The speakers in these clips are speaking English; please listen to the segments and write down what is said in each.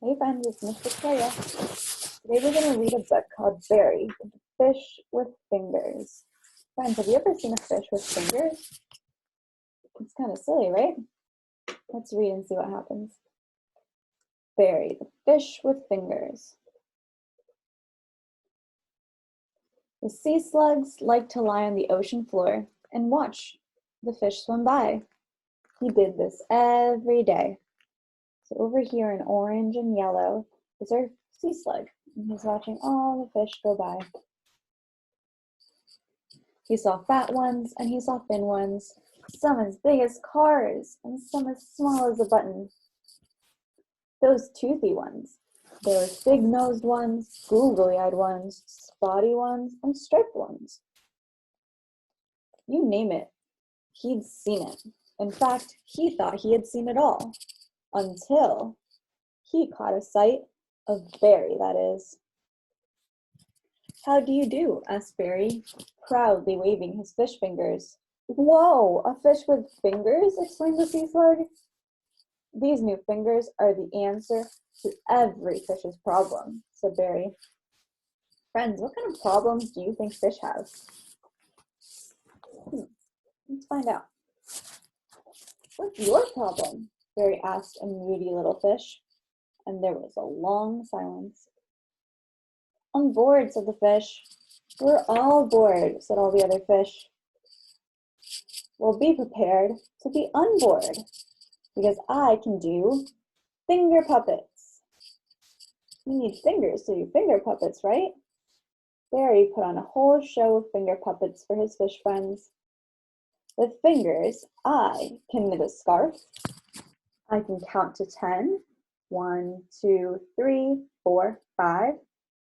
Hey friends, it's Miss Victoria. Today we're going to read a book called Barry, the Fish with Fingers. Friends, have you ever seen a fish with fingers? It's kind of silly, right? Let's read and see what happens. Barry, the Fish with Fingers. The sea slugs liked to lie on the ocean floor and watch the fish swim by. He did this every day. So over here in orange and yellow is our sea slug. And he's watching all the fish go by. He saw fat ones and he saw thin ones, some as big as cars and some as small as a button. Those toothy ones. There were big-nosed ones, googly-eyed ones, spotty ones, and striped ones. You name it, he'd seen it. In fact, he thought he had seen it all, until he caught a sight of Barry, that is. "How do you do?" asked Barry, proudly waving his fish fingers. "Whoa, a fish with fingers?" exclaimed the sea slug. "These new fingers are the answer to every fish's problem," said Barry. Friends, what kind of problems do you think fish have? Let's find out. "What's your problem?" Barry asked a moody little fish, and there was a long silence. "I'm bored," said the fish. "We're all bored," said all the other fish. "Well, be prepared to be unbored, because I can do finger puppets." You need fingers to do finger puppets, right? Barry put on a whole show of finger puppets for his fish friends. "With fingers, I can knit a scarf. I can count to 10. 1, 2, 3, 4, 5,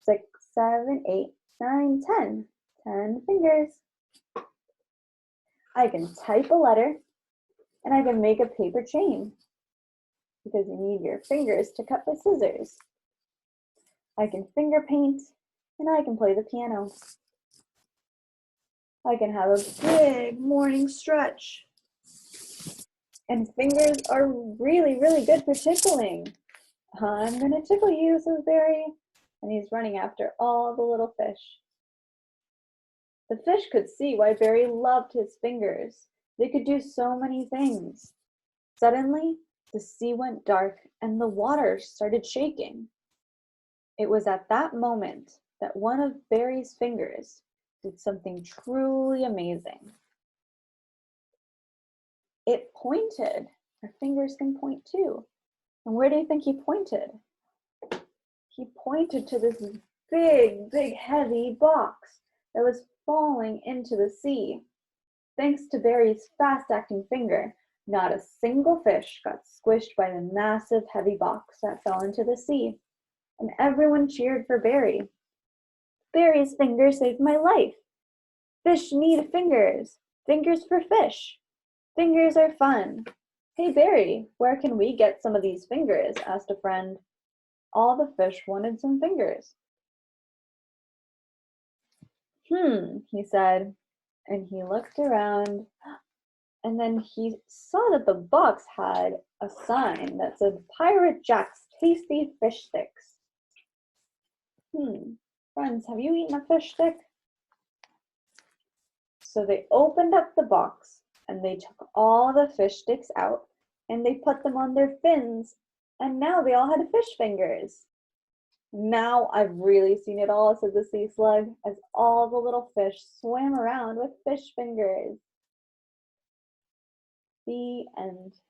6, 7, 8, 9, 10. 10 fingers. I can type a letter, and I can make a paper chain, because you need your fingers to cut with scissors. I can finger paint, and I can play the piano. I can have a big morning stretch. And fingers are really, really good for tickling. I'm gonna tickle you," says Barry, and he's running after all the little fish. The fish could see why Barry loved his fingers. They could do so many things. Suddenly, the sea went dark and the water started shaking. It was at that moment that one of Barry's fingers did something truly amazing. It pointed. Our fingers can point too. And where do you think he pointed? He pointed to this big, big, heavy box that was falling into the sea. Thanks to Barry's fast-acting finger, not a single fish got squished by the massive, heavy box that fell into the sea. And everyone cheered for Barry. "Barry's finger saved my life. Fish need fingers. Fingers for fish. Fingers are fun. Hey Barry, where can we get some of these fingers?" asked a friend. All the fish wanted some fingers. He said, and he looked around, and then he saw that the box had a sign that said "Pirate Jack's Tasty Fish Sticks." Friends, have you eaten a fish stick? So they opened up the box, and they took all the fish sticks out, and they put them on their fins, and now they all had fish fingers. "Now I've really seen it all," said the sea slug, as all the little fish swam around with fish fingers. The end.